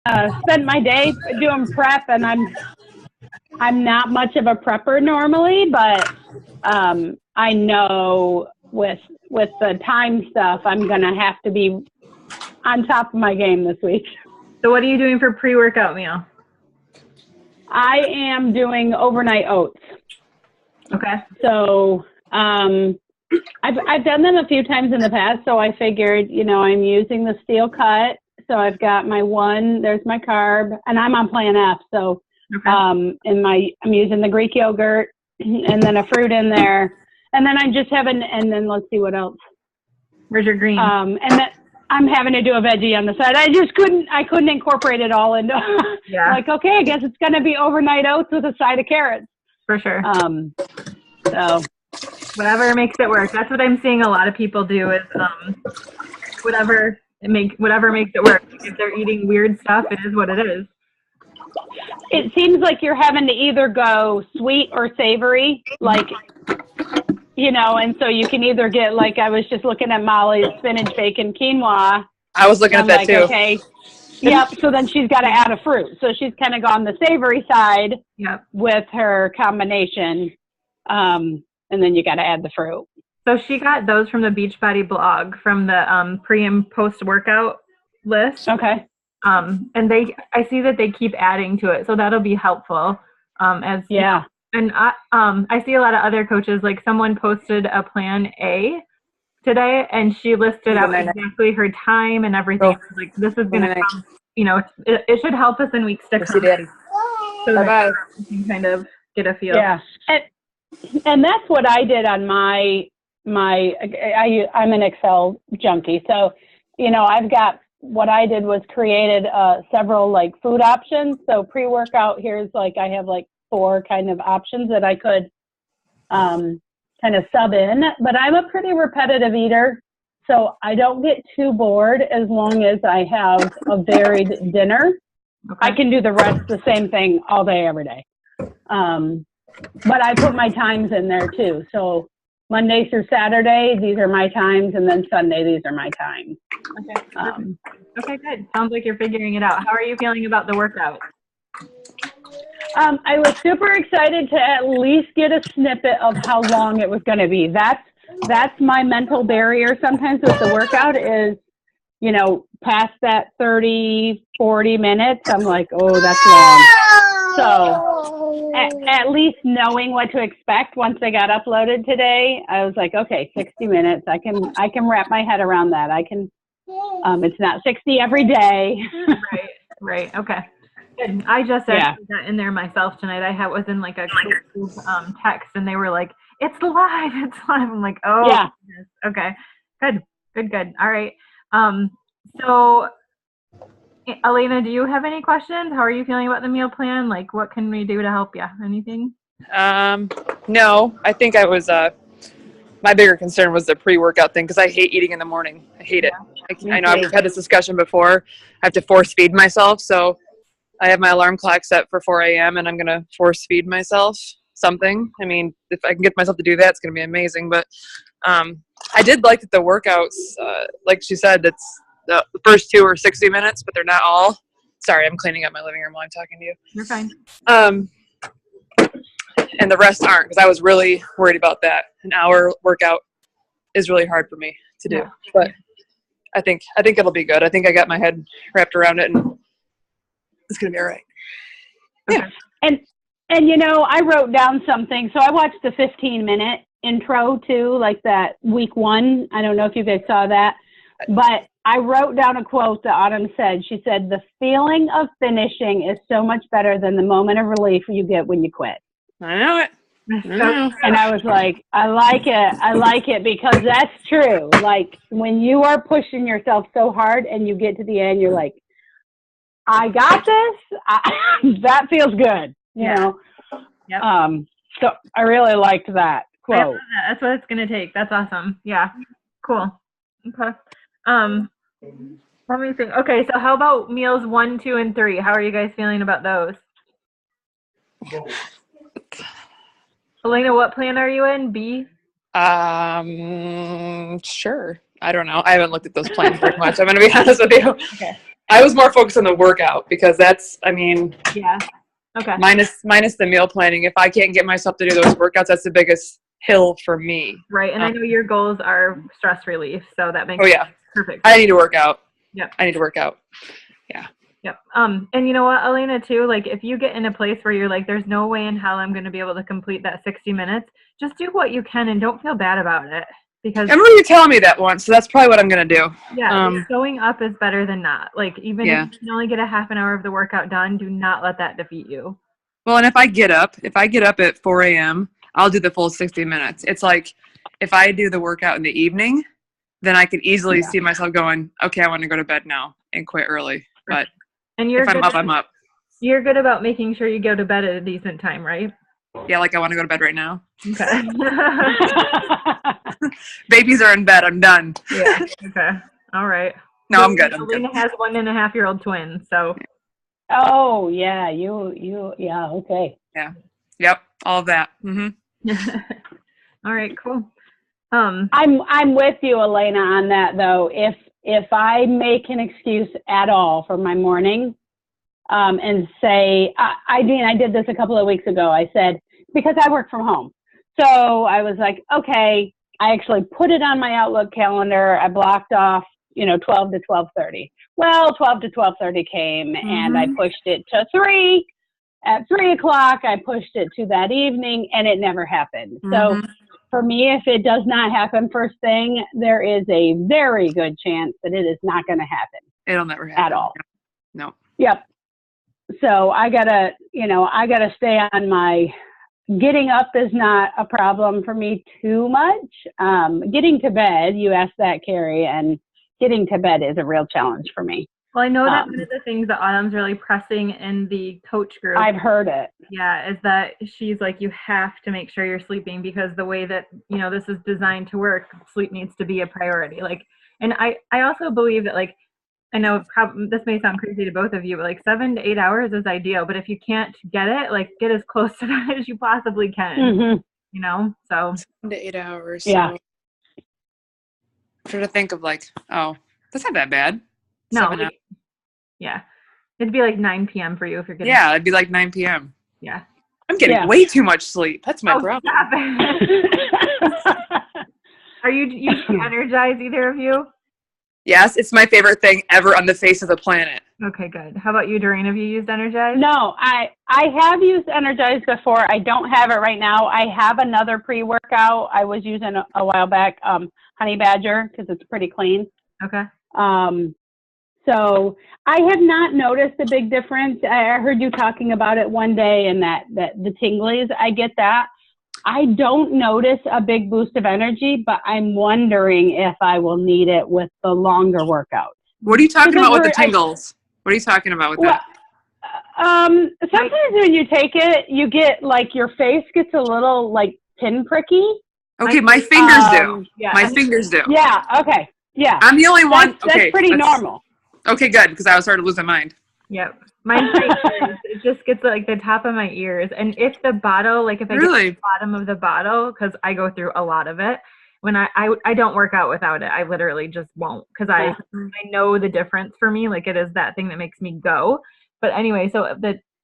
spent my day doing prep, and I'm not much of a prepper normally, but I know with the time stuff, I'm gonna have to be on top of my game this week. So what are you doing for pre-workout meal? I am doing overnight oats. Okay. So I've done them a few times in the past, so I figured, I'm using the steel cut. So I've got my there's my carb, and I'm on Plan F. So Okay. I'm using the Greek yogurt and then a fruit in there. And then I'm just having, and then let's see what else. Where's your green? And then I'm having to do a veggie on the side. I couldn't incorporate it all into, like, okay, I guess it's going to be overnight oats with a side of carrots. For sure. So whatever makes it work. That's what I'm seeing a lot of people do is whatever makes it work. If they're eating weird stuff, it is what it is. It seems like you're having to either go sweet or savory, like, and so you can either get, like, I was just looking at Molly's spinach, bacon, quinoa. I was looking at that too. Okay. Yep. So then she's got to add a fruit. So she's kind of gone the savory side with her combination. And then you got to add the fruit. So she got those from the Beachbody blog from the pre and post workout list. Okay. And I see that they keep adding to it. So that'll be helpful. And I see a lot of other coaches, like someone posted a Plan A today, and she listed out exactly her time and everything. Like, this is going to come, it should help us in weeks to come. So that you can kind of get a feel. Yeah. And that's what I did on I'm an Excel junkie. So, what I did was created several like food options. So pre-workout, here's like, I have like 4 kind of options that I could kind of sub in, but I'm a pretty repetitive eater. So I don't get too bored as long as I have a varied dinner. Okay. I can do the rest the same thing all day, every day. But I put my times in there too. So Monday through Saturday, these are my times, and then Sunday, these are my times. Okay. Okay, good. Sounds like you're figuring it out. How are you feeling about the workout? I was super excited to at least get a snippet of how long it was going to be. That's my mental barrier sometimes with the workout is, past that 30, 40 minutes, I'm like, oh, that's long. So at least knowing what to expect once they got uploaded today, I was like, okay, 60 minutes. I can wrap my head around that. It's not 60 every day. Right. Okay. Good. I just got in there myself tonight. Was in like a group, text, and they were like, it's live. I'm like, oh, yeah. Okay. Good. All right. So Elena, do you have any questions? How are you feeling about the meal plan? Like, what can we do to help you? Anything? No, I think my bigger concern was the pre-workout thing, because I hate eating in the morning. I hate it. I know we've had this discussion before. I have to force feed myself. So I have my alarm clock set for 4 a.m. and I'm going to force feed myself something. I mean, if I can get myself to do that, it's going to be amazing. But I did like that the workouts, like she said, it's the first 2 are 60 minutes, but they're not all. Sorry, I'm cleaning up my living room while I'm talking to you. You're fine. And the rest aren't, because I was really worried about that. An hour workout is really hard for me to do. But I think it'll be good. I think I got my head wrapped around it, and it's going to be all right. Yeah. And I wrote down something. So I watched the 15-minute intro too, like that week 1. I don't know if you guys saw that, but I wrote down a quote that Autumn said. She said, the feeling of finishing is so much better than the moment of relief you get when you quit. I know it. And I was like, I like it because that's true. Like, when you are pushing yourself so hard and you get to the end, you're like, I got this. That feels good, you know? Yep. So I really liked that quote. I love that. That's what it's going to take. That's awesome. Yeah. Cool. Okay. Let me think. Okay. So how about meals 1, 2, and 3? How are you guys feeling about those? Elena, what plan are you in? B? Sure. I don't know. I haven't looked at those plans very much. I'm going to be honest with you. Okay. I was more focused on the workout because that's, I mean, Yeah. Okay. minus the meal planning. If I can't get myself to do those workouts, that's the biggest hill for me. Right. And I know your goals are stress relief, so that makes perfect sense. I need to work out. Yep. I need to work out. Yep. And you know what, Elena, too, like if you get in a place where you're like, there's no way in hell I'm going to be able to complete that 60 minutes, just do what you can and don't feel bad about it. Because I remember you telling me that once, so that's probably what I'm going to do. Yeah, showing up is better than not. Like even if you can only get a half an hour of the workout done, do not let that defeat you. Well, and if I get up at 4 a.m., I'll do the full 60 minutes. It's like if I do the workout in the evening, then I could easily see myself going, okay, I want to go to bed now and quit early. But if I'm up, I'm up. You're good about making sure you go to bed at a decent time, right? Yeah, like I want to go to bed right now. Okay. Babies are in bed. I'm done. Yeah. Okay. All right. No, so I'm good. Elena has 1.5-year-old twins, so. Oh yeah, yeah, okay. Yeah. Yep. All of that. Mm-hmm. All right. Cool. I'm with you, Elena, on that though. If I make an excuse at all for my morning, and say, I did this a couple of weeks ago. I said, because I work from home. So I was like, okay, I actually put it on my Outlook calendar. I blocked off, 12 to 12:30. Well, 12 to 12:30 came and I pushed it to 3. At 3 o'clock, I pushed it to that evening and it never happened. So for me, if it does not happen first thing, there is a very good chance that it is not going to happen. It'll never happen. At all. No. Yep. So I gotta stay on my, getting up is not a problem for me too much. Getting to bed, you asked that, Carrie, and getting to bed is a real challenge for me. Well, I know that one of the things that Autumn's really pressing in the coach group. I've heard it. Yeah, is that she's like, you have to make sure you're sleeping because the way that, this is designed to work, sleep needs to be a priority. Like, and I also believe that, like, I know this may sound crazy to both of you, but like 7 to 8 hours is ideal. But if you can't get it, like get as close to that as you possibly can. So 7 to 8 hours. Yeah. So I'm trying to think of like, oh, that's not that bad. No. Yeah. It'd be like 9 p.m. for you if you're getting. Yeah, it'd be like 9 p.m. Yeah. I'm getting way too much sleep. That's my problem. Are you energized, either of you? Yes, it's my favorite thing ever on the face of the planet. Okay, good. How about you, Doreen? Have you used Energize? No, I have used Energize before. I don't have it right now. I have another pre-workout I was using a while back, Honey Badger, because it's pretty clean. Okay. So I have not noticed a big difference. I heard you talking about it one day and that the tinglies, I get that. I don't notice a big boost of energy, but I'm wondering if I will need it with the longer workouts. What are you talking about with the tingles? What are you talking about with that? Sometimes when you take it, you get like your face gets a little like pinpricky. Okay, my fingers do. Yeah. My fingers do. Yeah. Okay. Yeah. I'm the only one. That's pretty normal. Okay, good, because I was starting to lose my mind. Yep. Mine, it just gets like the top of my ears. And if the bottle, like if I get the bottom of the bottle, because I go through a lot of it, when I don't work out without it. I literally just won't, because I know the difference for me. Like it is that thing that makes me go. But anyway, so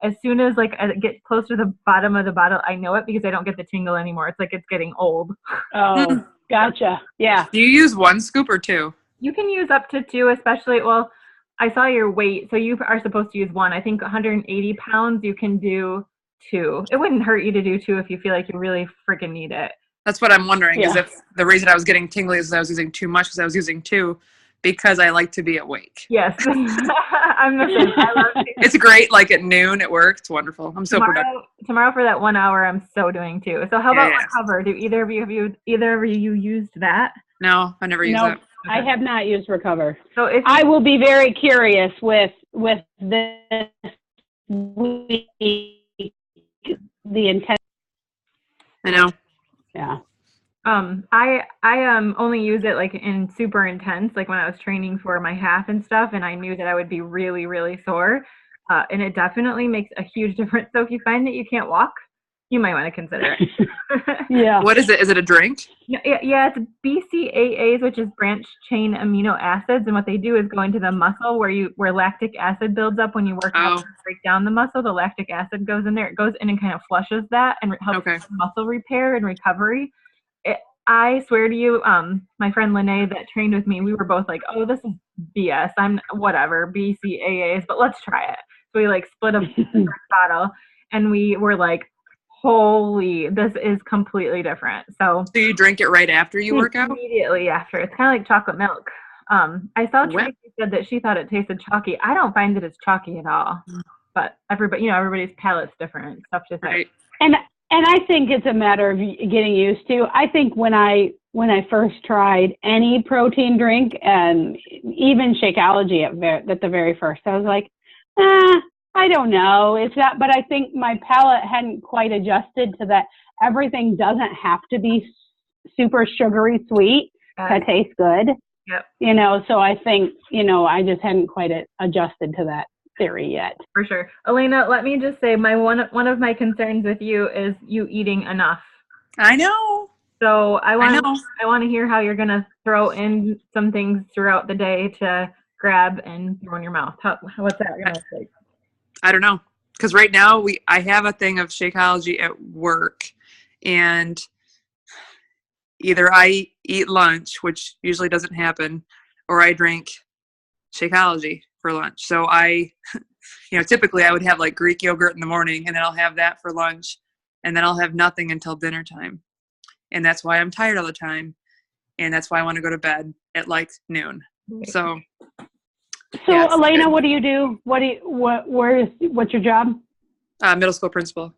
as soon as like I get close to the bottom of the bottle, I know it because I don't get the tingle anymore. It's like it's getting old. Oh, gotcha. Yeah. Do you use 1 scoop or 2? You can use up to 2, especially, well, I saw your weight, so you are supposed to use 1. I think 180 pounds, you can do 2. It wouldn't hurt you to do 2 if you feel like you really freaking need it. That's what I'm wondering, is if the reason I was getting tingly is I was using too much, because I was using 2 because I like to be awake. Yes. I'm the same. I love it. It's great, like at noon at work. It's wonderful. I'm so productive. Tomorrow for that 1 hour, I'm so doing 2. So how about Recover? Do either of you used that? No, I never used it. I have not used Recover. So I will be very curious with this week, the intent. I know. Yeah. I only use it like in super intense, like when I was training for my half and stuff, and I knew that I would be really, really sore. And it definitely makes a huge difference. So if you find that you can't walk, You might want to consider it. Yeah. What is it? Is it a drink? Yeah, it's BCAAs, which is branched chain amino acids, and what they do is go into the muscle where lactic acid builds up when you work out to break down the muscle. The lactic acid goes in there. It goes in and kind of flushes that and helps with muscle repair and recovery. I swear to you, my friend Lene that trained with me, we were both like, oh, this is BS. I'm whatever, BCAAs, but let's try it. So we like split a bottle and we were like, holy, this is completely different. So you drink it right after you work out? Immediately after. It's kind of like chocolate milk. I saw Tracy said that she thought it tasted chalky. I don't find that it's chalky at all. But everybody's palate's different. Stuff to say. Right. And I think it's a matter of getting used to. I think when I first tried any protein drink, and even Shakeology at the very first, I was like, I don't know. It's not, but I think my palate hadn't quite adjusted to that. Everything doesn't have to be super sugary sweet to taste good. Yep. So I think, I just hadn't quite adjusted to that theory yet. For sure. Elena, let me just say one of my concerns with you is you eating enough. I know. So I want to hear how you're going to throw in some things throughout the day to grab and throw in your mouth. What's that going to look like? I don't know. Because right now I have a thing of Shakeology at work, and either I eat lunch, which usually doesn't happen, or I drink Shakeology for lunch. So typically I would have like Greek yogurt in the morning, and then I'll have that for lunch, and then I'll have nothing until dinner time. And that's why I'm tired all the time. And that's why I want to go to bed at like noon. So yeah, Elena, good. What do you do? What's your job? Middle school principal.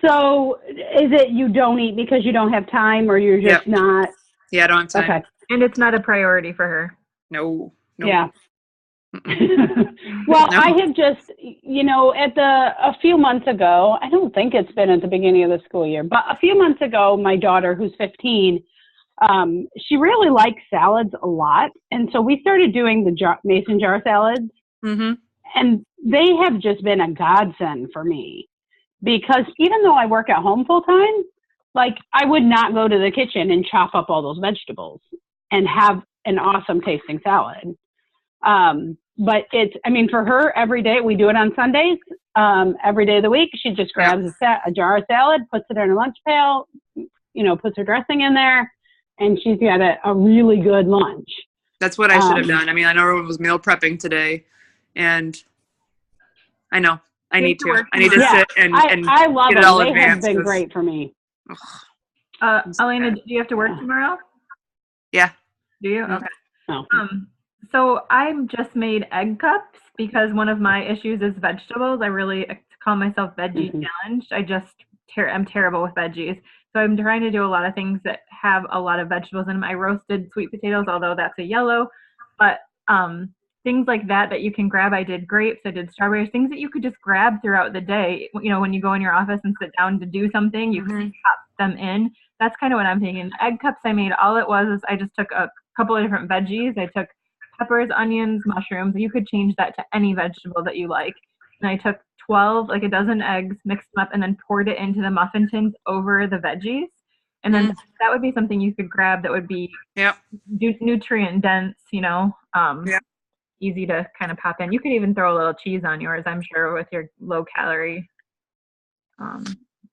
So is it you don't eat because you don't have time, or you're just not? Yeah, I don't have time. Okay. And it's not a priority for her. No. Yeah. Well, no. I have just, a few months ago, I don't think it's been at the beginning of the school year, but a few months ago, my daughter, who's 15, she really likes salads a lot. And so we started doing the mason jar salads. Mm-hmm. And they have just been a godsend for me, because even though I work at home full time, like I would not go to the kitchen and chop up all those vegetables and have an awesome tasting salad. But for her, every day, we do it on Sundays, every day of the week, she just grabs a jar of salad, puts it in her lunch pail, puts her dressing in there, and she's got a really good lunch. That's what I should have done. I know everyone was meal prepping today, and I know I need to sit and I love get them. It all they advanced. Have been great for me. Elena, do you have to work tomorrow? Yeah. Do you? Okay. No. So I've just made egg cups because one of my issues is vegetables. I really call myself veggie challenged. I'm terrible with veggies. So I'm trying to do a lot of things that have a lot of vegetables in them. I roasted sweet potatoes, although that's a yellow, but things like that you can grab. I did grapes, I did strawberries, things that you could just grab throughout the day. When you go in your office and sit down to do something, you can pop them in. That's kind of what I'm thinking. Egg cups I made, all it was is I just took a couple of different veggies. I took peppers, onions, mushrooms. You could change that to any vegetable that you like. And I took a dozen eggs, mixed them up, and then poured it into the muffin tins over the veggies. And then that would be something you could grab that would be nutrient dense, easy to kind of pop in. You could even throw a little cheese on yours, I'm sure, with your low calorie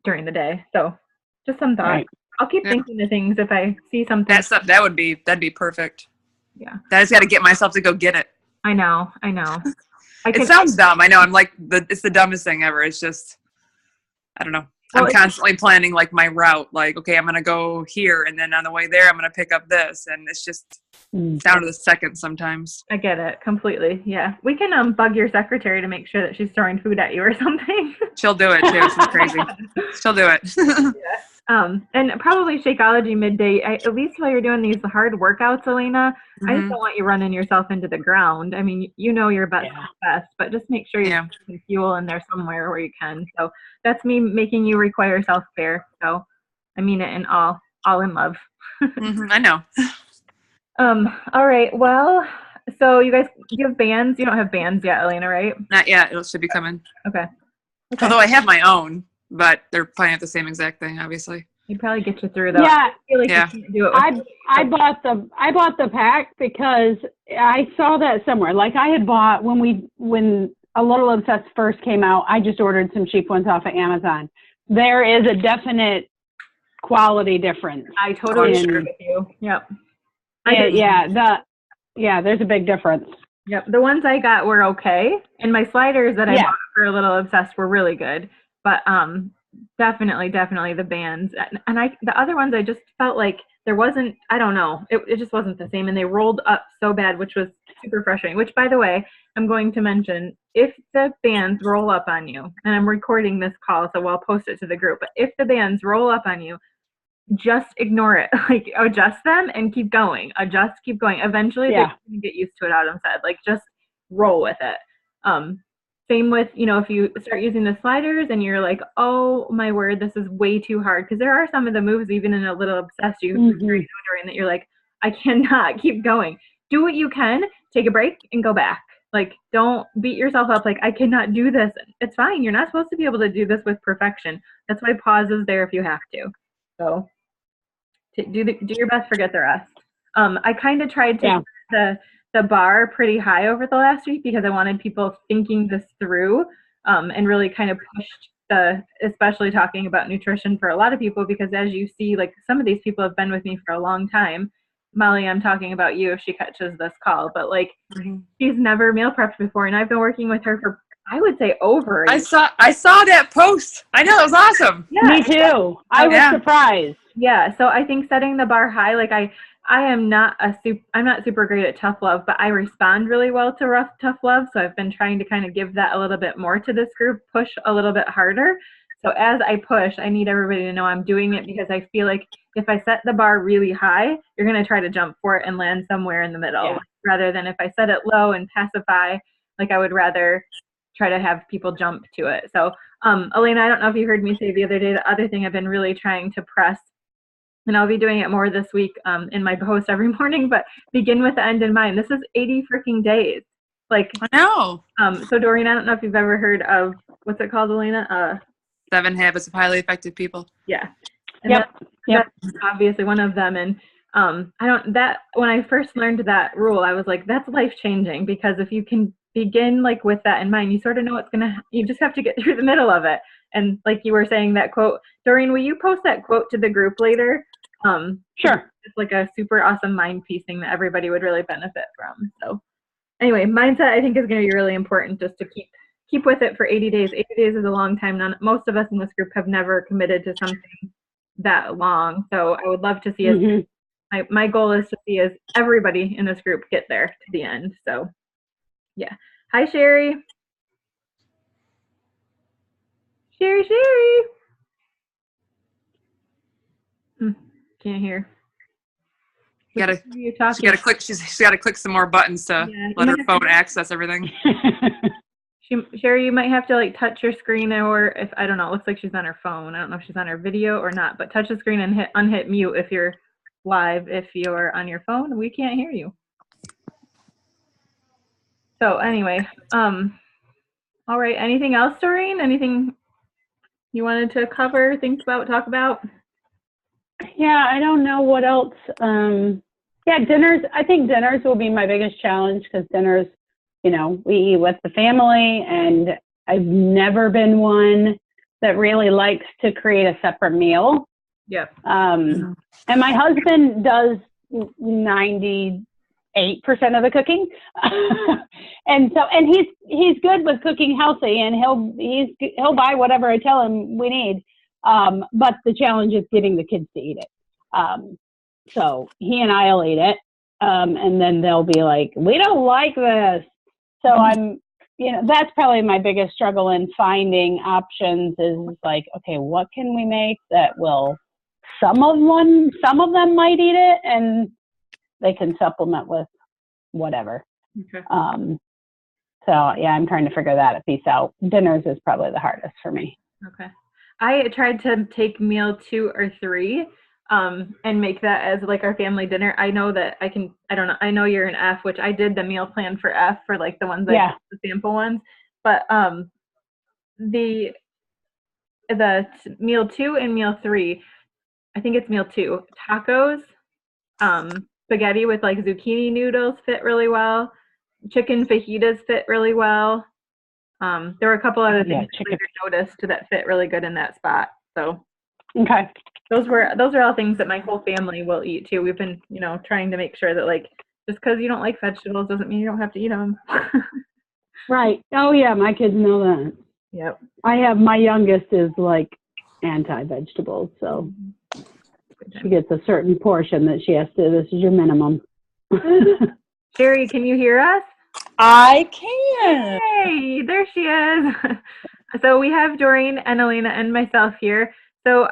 during the day. So just some thought. Right. I'll keep thinking of things if I see something. That'd be perfect. Yeah. I just got to get myself to go get it. I know. It sounds dumb. I know. I'm like, it's the dumbest thing ever. It's just, I don't know. I'm constantly planning like my route. Like, okay, I'm going to go here. And then on the way there, I'm going to pick up this. And it's just down to the second sometimes. I get it completely. Yeah. We can bug your secretary to make sure that she's throwing food at you or something. She'll do it too. She's crazy. She'll do it. Yeah. And probably Shakeology midday, at least while you're doing these hard workouts, Elena, I just don't want you running yourself into the ground. Your best, but just make sure you have some fuel in there somewhere where you can. So that's me making you require self-care. So I mean it in all in love. I know. All right. Well, so you have bands. You don't have bands yet, Elena, right? Not yet. It should be coming. Okay. Although I have my own. but they're playing at the same exact thing, obviously. He'd probably get you through though. Yeah. I feel like Yeah. you can't do it. I bought the pack because I saw that somewhere. Like I had bought when A Little Obsessed first came out, I just ordered some cheap ones off of Amazon. There is a definite quality difference. I totally agree with you. Yep. There's a big difference. Yep. The ones I got were okay, and my sliders that I bought for A Little Obsessed were really good. But definitely the bands, and the other ones I just felt like there wasn't. I don't know. It just wasn't the same, and they rolled up so bad, which was super frustrating. Which, by the way, I'm going to mention, if the bands roll up on you, and I'm recording this call, so I'll post it to the group. But if the bands roll up on you, just ignore it. Like, adjust them and keep going. Keep going. Eventually, they're going to get used to it. Adam said, like, just roll with it. Same with, if you start using the sliders and you're like, oh my word, this is way too hard. Because there are some of the moves, even in A Little Obsessed, during that you're like, I cannot keep going. Do what you can, take a break, and go back. Like, don't beat yourself up like, I cannot do this. It's fine. You're not supposed to be able to do this with perfection. That's why pause is there if you have to. So do your best, forget the rest. I kind of tried to set the bar pretty high over the last week because I wanted people thinking this through, and really kind of pushed especially talking about nutrition for a lot of people, because as you see, like, some of these people have been with me for a long time. Molly, I'm talking about you if she catches this call, but like, she's never meal prepped before, and I've been working with her for, I would say, over. I saw that post. I know, it was awesome. Yeah, me too. I was surprised. Yeah, so I think setting the bar high, like I'm not super great at tough love, but I respond really well to rough, tough love. So I've been trying to kind of give that a little bit more to this group, push a little bit harder. So as I push, I need everybody to know I'm doing it, because I feel like if I set the bar really high, you're going to try to jump for it and land somewhere in the middle, rather than if I set it low and pacify, like I would rather try to have people jump to it. So Elena, I don't know if you heard me say the other day, the other thing I've been really trying to press, and I'll be doing it more this week in my post every morning, but begin with the end in mind. This is 80 freaking days. Like, I know. So Doreen, I don't know if you've ever heard of, what's it called, Elena? 7 Habits of Highly Effective People. Yeah. And that's obviously one of them. And when I first learned that rule, I was like, that's life changing, because if you can begin like with that in mind, you sort of know you just have to get through the middle of it. And like you were saying, that quote, Doreen, will you post that quote to the group later? Sure. It's like a super awesome mind piece thing that everybody would really benefit from. So anyway, mindset I think is going to be really important, just to keep with it for 80 days. 80 days is a long time. Most of us in this group have never committed to something that long. So I would love to see my goal is to see as everybody in this group get there to the end. So yeah. Hi, Sherry. Sherry. Can't hear. She gotta click. She's gotta click some more buttons to let her phone access everything. Sherry, you might have to like touch your screen, or if I don't know, it looks like she's on her phone. I don't know if she's on her video or not, but touch the screen and unhit mute if you're live. If you're on your phone, we can't hear you. So anyway, all right. Anything else, Doreen? Anything you wanted to cover, think about, talk about? Yeah, I don't know what else. Dinners. I think dinners will be my biggest challenge, because dinners, we eat with the family, and I've never been one that really likes to create a separate meal. Yep. And my husband does 98% of the cooking. and he's good with cooking healthy, and he'll buy whatever I tell him we need. But the challenge is getting the kids to eat it. So he and I'll eat it. And then they'll be like, we don't like this. So that's probably my biggest struggle in finding options, is like, okay, what can we make that will, some of them might eat it, and they can supplement with whatever. Okay. So yeah, I'm trying to figure that piece out. Dinners is probably the hardest for me. Okay. I tried to take meal 2 or 3 and make that as like our family dinner. I know that I don't know. I know you're an F, which I did the meal plan for F for like the ones the sample ones. But meal 2 and meal 3. I think it's meal 2. Tacos, spaghetti with like zucchini noodles fit really well. Chicken fajitas fit really well. There were a couple other things I noticed that fit really good in that spot. So okay. Those are all things that my whole family will eat too. We've been, trying to make sure that like just because you don't like vegetables doesn't mean you don't have to eat them. Right. Oh yeah, my kids know that. Yep. My youngest is like anti-vegetables, so she gets a certain portion that she has to. This is your minimum. Sherry, can you hear us? I can. Hey, there she is. So we have Doreen and Elena and myself here. So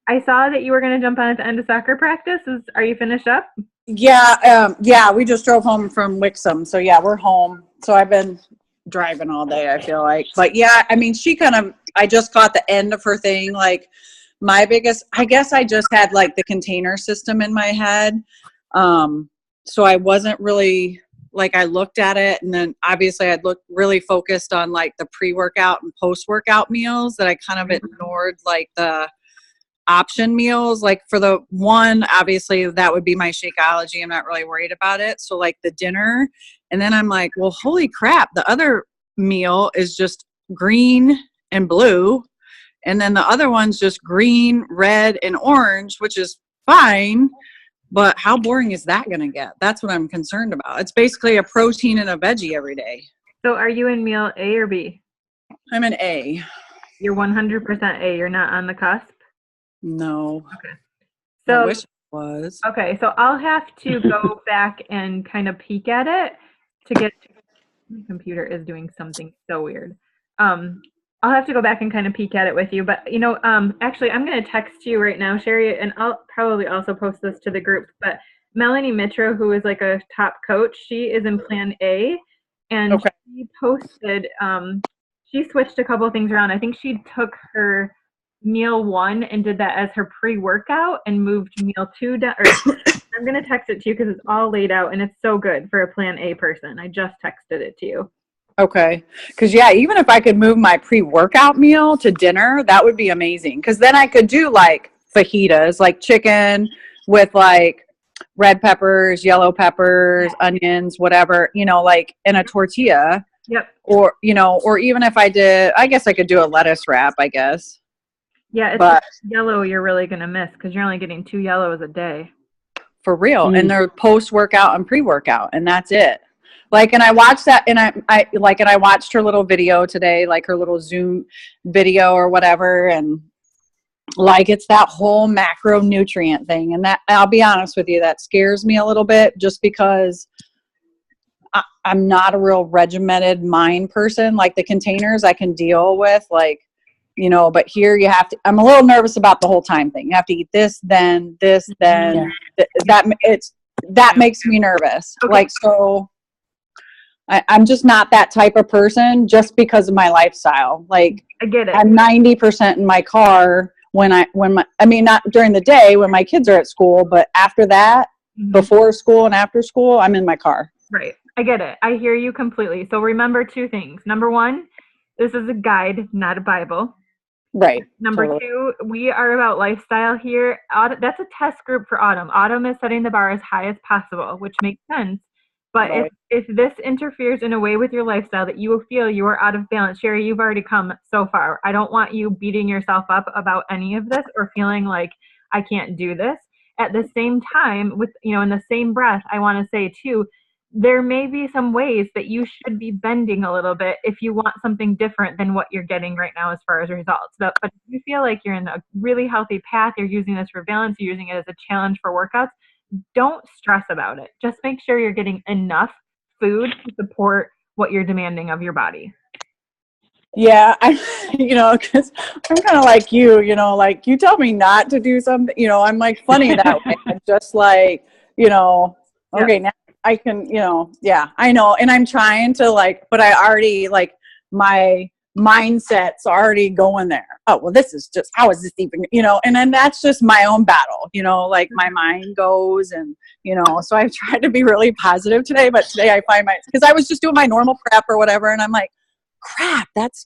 I saw that you were going to jump on at the end of soccer practice. Are you finished up? Yeah, we just drove home from Wixom. So yeah, we're home. So I've been driving all day, I feel like. But yeah, I mean, I just caught the end of her thing. Like I guess I just had like the container system in my head. So I wasn't really, like, I looked at it, and then obviously I'd really focused on like the pre-workout and post-workout meals, that I kind of ignored like the option meals. Like for the one, obviously that would be my Shakeology. I'm not really worried about it. So like the dinner, and then I'm like, well, holy crap, the other meal is just green and blue, and then the other one's just green, red, and orange, which is fine. But how boring is that going to get? That's what I'm concerned about. It's basically a protein and a veggie every day. So are you in meal A or B? I'm an A. You're 100% A. You're not on the cusp? No. Okay. So, I wish it was. Okay, so I'll have to go back and kind of peek at it to get – my computer is doing something so weird. I'll have to go back and kind of peek at it with you. But, actually, I'm going to text you right now, Sherry, and I'll probably also post this to the group. But Melanie Mitro, who is like a top coach, she is in Plan A, and she posted she switched a couple things around. I think she took her meal 1 and did that as her pre-workout and moved meal 2 down. I'm going to text it to you because it's all laid out, and it's so good for a Plan A person. I just texted it to you. Okay. Because, yeah, even if I could move my pre-workout meal to dinner, that would be amazing. Because then I could do, like, fajitas, like chicken with, like, red peppers, yellow peppers, onions, whatever, like in a tortilla. Yep. Or, or even if I guess I could do a lettuce wrap, I guess. Yeah, it's yellow you're really going to miss because you're only getting 2 yellows a day. For real. And they're post-workout and pre-workout, and that's it. Like, and I watched that, and I watched her little video today, like her little Zoom video or whatever, and like it's that whole macronutrient thing, and that, I'll be honest with you, that scares me a little bit, just because I'm not a real regimented mind person. Like the containers I can deal with, like, but here you have to. I'm a little nervous about the whole time thing. You have to eat this, then this, then that makes me nervous. Okay. Like so. I'm just not that type of person, just because of my lifestyle. Like, I get it. I'm 90% in my car not during the day when my kids are at school, but after that, before school and after school, I'm in my car. Right. I get it. I hear you completely. So remember 2 things. Number 1, this is a guide, not a Bible. Right. Number 2, we are about lifestyle here. That's a test group for Autumn. Autumn is setting the bar as high as possible, which makes sense. But if this interferes in a way with your lifestyle that you will feel you are out of balance, Sherry, you've already come so far. I don't want you beating yourself up about any of this or feeling like I can't do this. At the same time, in the same breath, I want to say too, there may be some ways that you should be bending a little bit if you want something different than what you're getting right now as far as results. But if you feel like you're in a really healthy path, you're using this for balance, you're using it as a challenge for workouts, don't stress about it. Just make sure you're getting enough food to support what you're demanding of your body. Yeah, because I'm kind of like you, like you tell me not to do something, I'm like funny that way. I'm just like, okay, now I can, I know. And I'm trying to but I already my mindset's already going there. Oh, well, this is just, how is this even, and then that's just my own battle, like my mind goes and, so I've tried to be really positive today, but today I find because I was just doing my normal prep or whatever. And I'm like, crap, that's,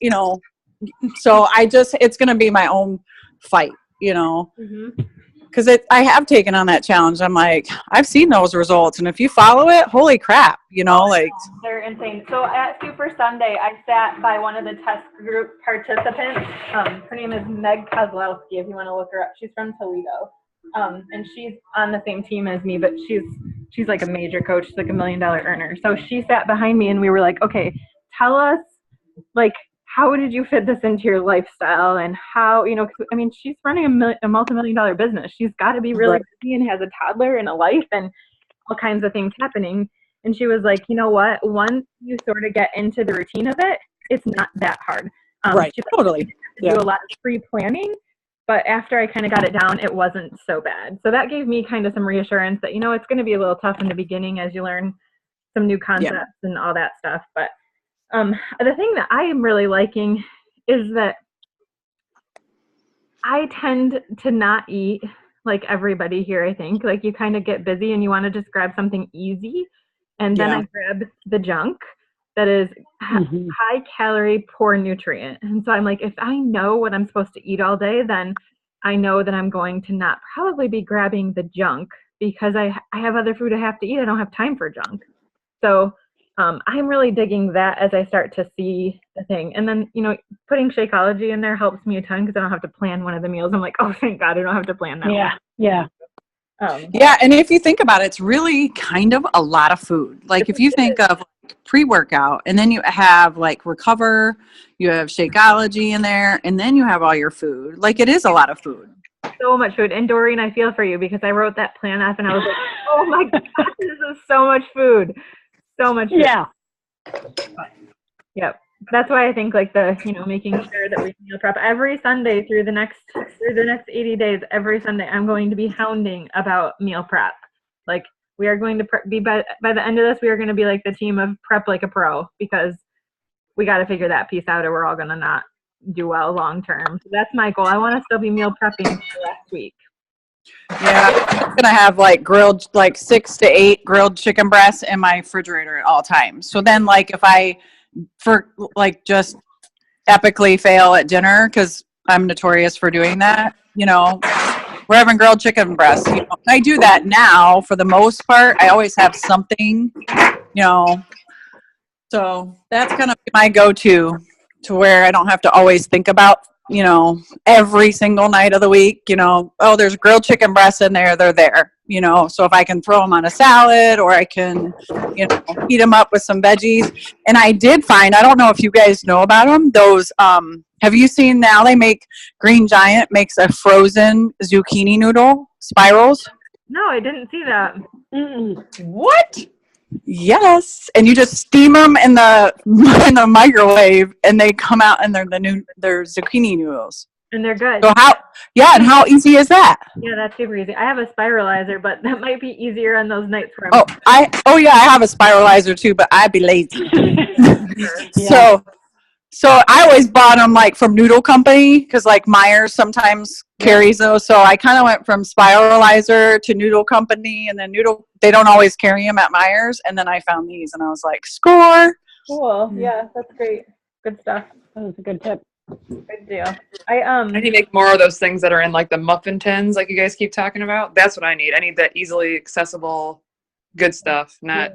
So it's going to be my own fight, you know, Mm-hmm. because I have taken on that challenge. I'm like, I've seen those results. And if you follow it, holy crap, you know, like. They're insane. So at Super Sunday, I sat by one of the test group participants. Her name is Meg Kozlowski, if you want to look her up. She's from Toledo. And she's on the same team as me, but she's like a major coach. She's like $1 million earner. So she sat behind me and we were like, okay, tell us, like, how did you fit this into your lifestyle, and how, you know, I mean, she's running a multi-million-dollar business. She's got to be really busy and has a toddler and a life and all kinds of things happening. And she was like, you know what? Once you sort of get into the routine of it, it's not that hard. Right. Totally. Do a lot of pre-planning, but after I kind of got it down, it wasn't so bad. So that gave me kind of some reassurance that, you know, it's going to be a little tough in the beginning as you learn some new concepts and all that stuff. But the thing that I am really liking is that I tend to not eat like everybody here, I think. Like, you kind of get busy and you want to just grab something easy. And then I grab the junk that is high calorie, poor nutrient. And so I'm like, if I know what I'm supposed to eat all day, then I know that I'm going to not probably be grabbing the junk because I have other food I have to eat. I don't have time for junk. So I'm really digging that as I start to see the thing. And then, you know, putting Shakeology in there helps me a ton because I don't have to plan one of the meals. I'm like, oh, thank God I don't have to plan that one. Yeah. Yeah, and if you think about it, it's really kind of a lot of food. Like if you think of pre-workout, and then you have like Recover, you have Shakeology in there, and then you have all your food. Like it is a lot of food. So much food. And Doreen, I feel for you because I wrote that plan up and I was like, oh my God, this is so much food. So much food. Yeah. Yep. That's why I think like making sure that we meal prep every Sunday through the next 80 days, every Sunday, I'm going to be hounding about meal prep. Like we are going to be by the end of this, we are going to be like the team of prep like a pro because we got to figure that piece out or we're all going to not do well long term. So that's my goal. I want to still be meal prepping for last week. Yeah, I'm gonna have like grilled, like 6 to 8 grilled chicken breasts in my refrigerator at all times. So then, like, if I just epically fail at dinner, because I'm notorious for doing that, you know, we're having grilled chicken breasts. You know, I do that now for the most part. I always have something, you know. So that's kind of my go-to to where I don't have to always think about, you know, every single night of the week, you know, oh, there's grilled chicken breasts in there, they're there, you know, so if I can throw them on a salad or I can, you know, heat them up with some veggies. And I did find, I don't know if you guys know about them, those, have you seen now Green Giant makes a frozen zucchini noodle spirals? No, I didn't see that. What? Yes, and you just steam them in the microwave, and they come out, and they're zucchini noodles. And they're good. So how easy is that? Yeah, that's super easy. I have a spiralizer, but that might be easier on those nights where I have a spiralizer too, but I'd be lazy. Yeah. So I always bought them like from Noodle Company because like Myers sometimes carries those. So I kind of went from spiralizer to Noodle Company, and then they don't always carry them at Myers. And then I found these, and I was like, score. Cool. Yeah, that's great. Good stuff. That was a good tip. Good deal. I need to make more of those things that are in like the muffin tins, like you guys keep talking about. That's what I need. I need that easily accessible, good stuff, not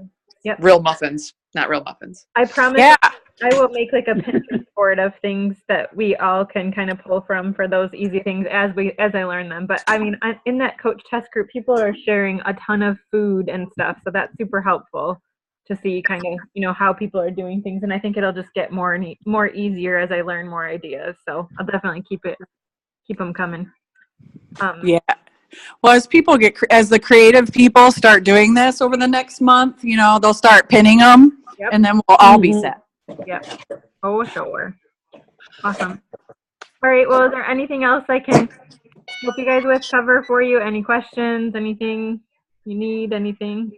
real muffins. Not real muffins. I promise. Yeah. I will make like a Pinterest board of things that we all can kind of pull from for those easy things as I learn them. But I mean, in that coach test group, people are sharing a ton of food and stuff, so that's super helpful to see kind of, you know, how people are doing things. And I think it'll just get more easier as I learn more ideas. So I'll definitely keep them coming. Yeah. Well, as the creative people start doing this over the next month, you know, they'll start pinning them, and then we'll all be set. Yep. Oh, sure. Awesome. All right. Well, is there anything else I can help you guys with, cover for you? Any questions? Anything you need? Anything?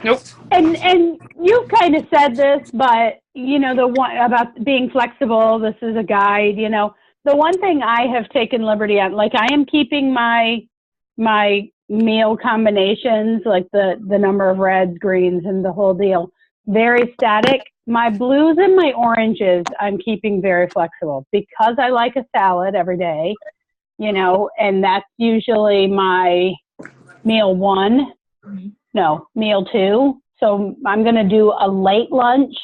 Nope. And you kind of said this, but you know, the one about being flexible, this is a guide, you know, the one thing I have taken liberty on, like I am keeping my meal combinations, like the number of reds, greens, and the whole deal, very static, my blues and my oranges, I'm keeping very flexible because I like a salad every day, you know, and that's usually my meal one. No, meal two. So I'm going to do a late lunch.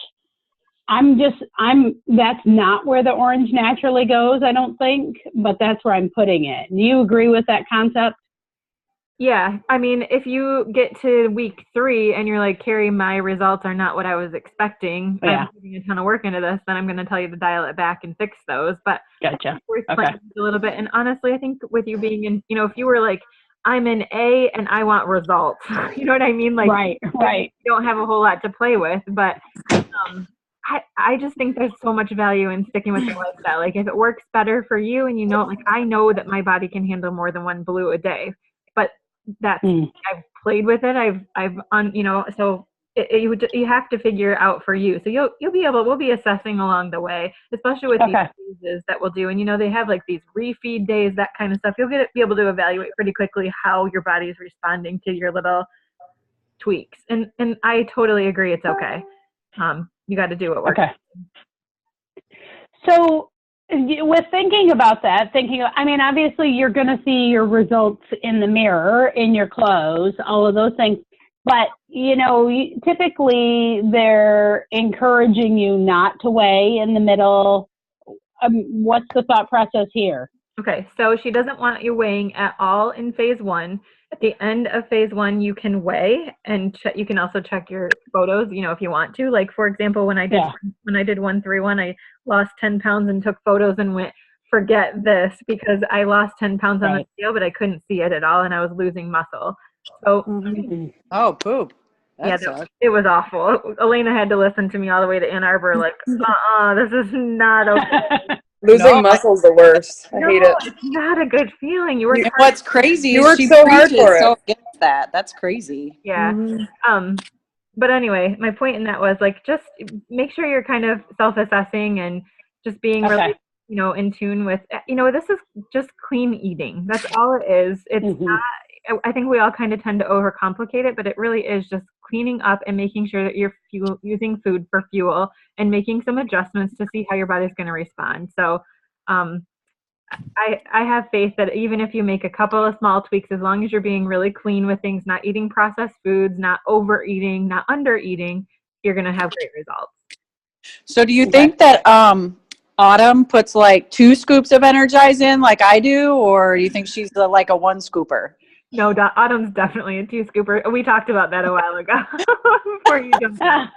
That's not where the orange naturally goes, I don't think, but that's where I'm putting it. Do you agree with that concept? Yeah. I mean, if you get to week 3 and you're like, Carrie, my results are not what I was expecting. Yeah. I'm putting a ton of work into this, then I'm going to tell you to dial it back and fix those. But Gotcha. We're Okay. playing a little bit. And honestly, I think with you being in, you know, if you were like, I'm in A and I want results, you know what I mean? Like, Right. you don't have a whole lot to play with, but I just think there's so much value in sticking with the lifestyle. Like if it works better for you and you know, like I know that my body can handle more than 1 blue a day, but that's, I've played with it. You know, so you have to figure out for you. So you'll be able, we'll be assessing along the way, especially with these phases that we'll do. And, you know, they have like these refeed days, that kind of stuff. You'll be able to evaluate pretty quickly how your body is responding to your little tweaks. And I totally agree. It's okay. You got to do what works. Okay. So with thinking about that, I mean, obviously you're going to see your results in the mirror, in your clothes, all of those things. But, you know, typically they're encouraging you not to weigh in the middle. What's the thought process here? Okay, so she doesn't want you weighing at all in phase 1. At the end of phase 1, you can weigh, and you can also check your photos, you know, if you want to. Like, for example, when I did 131, I lost 10 pounds and took photos and went, forget this, because I lost 10 pounds on the scale, but I couldn't see it at all, and I was losing muscle. So, oh, poop. It was awful. Elena had to listen to me all the way to Ann Arbor, like, this is not okay. Losing muscle's the worst. I hate it. It's not a good feeling. You work hard. What's crazy You is work she so hard for it. so against that. That's crazy. Yeah. But anyway, my point in that was like, just make sure you're kind of self-assessing and just being really, you know, in tune with, you know, this is just clean eating. That's all it is. It's not, I think we all kind of tend to overcomplicate it, but it really is just cleaning up and making sure that you're using food for fuel and making some adjustments to see how your body's going to respond. So I have faith that even if you make a couple of small tweaks, as long as you're being really clean with things, not eating processed foods, not overeating, not undereating, you're going to have great results. So do you think that Autumn puts like 2 scoops of Energize in like I do, or do you think she's like a 1 scooper? No, Autumn's definitely a 2 scooper. We talked about that a while ago. Before you jumped in.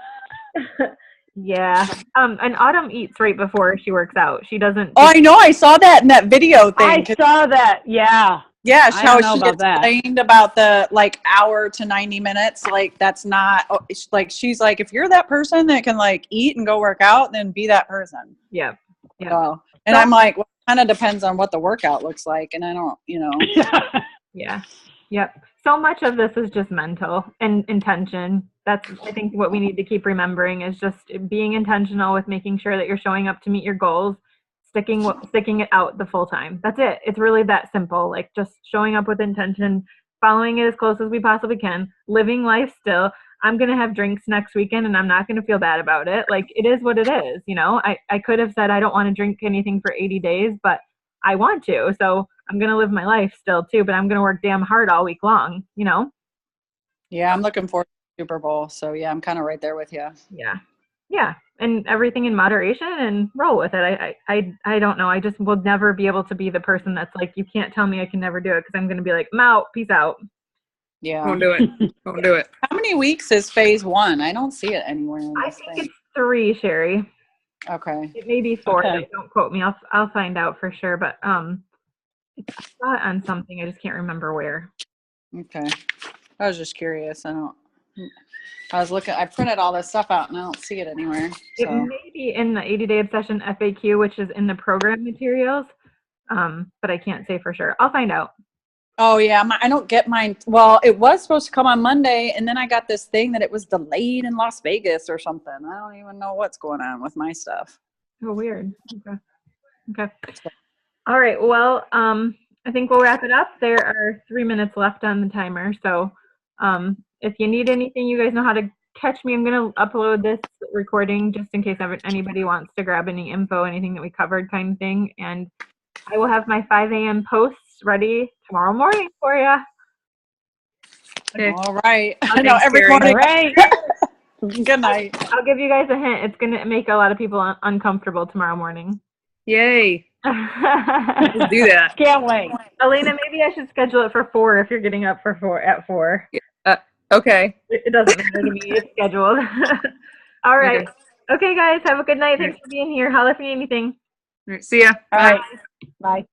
Yeah. And Autumn eats right before she works out. She doesn't. Oh, I know. I saw that in that video thing. I saw that. Yeah. Yeah. How she explained about the like hour to 90 minutes. Like that's not like, she's like, if you're that person that can like eat and go work out, then be that person. Yeah. Yeah. So, and I'm like, well, it kind of depends on what the workout looks like. And I don't, you know. Yeah. Yep. So much of this is just mental and intention. That's, I think, what we need to keep remembering is just being intentional with making sure that you're showing up to meet your goals, sticking it out the full time. That's it. It's really that simple. Like just showing up with intention, following it as close as we possibly can, living life still. I'm going to have drinks next weekend and I'm not going to feel bad about it. Like it is what it is. You know, I could have said I don't want to drink anything for 80 days, but I want to. So I'm going to live my life still too, but I'm going to work damn hard all week long, you know? Yeah. I'm looking forward to Super Bowl. So yeah, I'm kind of right there with you. Yeah. Yeah. And everything in moderation and roll with it. I don't know. I just will never be able to be the person that's like, you can't tell me I can never do it. Cause I'm going to be like, I'm out, peace out. Yeah. Won't do it. Won't do it. How many weeks is phase 1? I don't see it anywhere. I think it's 3, Sherry. Okay. It may be 4. Okay. Don't quote me. I'll find out for sure. But I saw it on something. I just can't remember where. Okay. I was just curious. I printed all this stuff out and I don't see it anywhere. So. It may be in the 80-day obsession FAQ, which is in the program materials. But I can't say for sure. I'll find out. Oh yeah, I don't get mine. Well, it was supposed to come on Monday, and then I got this thing that it was delayed in Las Vegas or something. I don't even know what's going on with my stuff. Oh, weird. Okay. All right. Well, I think we'll wrap it up. There are 3 minutes left on the timer. So if you need anything, you guys know how to catch me. I'm going to upload this recording just in case anybody wants to grab any info, anything that we covered kind of thing. And I will have my 5 a.m. posts ready tomorrow morning for you. Okay. All right. I Thanks, know every Carrie. morning. All right. Good night. I'll give you guys a hint. It's going to make a lot of people uncomfortable tomorrow morning. Yay. Let's do that. Can't wait. Elena, maybe I should schedule it for 4 if you're getting up for 4 at 4. Okay. It doesn't matter to me. It's scheduled. All right. Okay, guys. Have a good night. Thanks for being here. Holla if you need anything. All right, see ya. All Bye. right. Bye.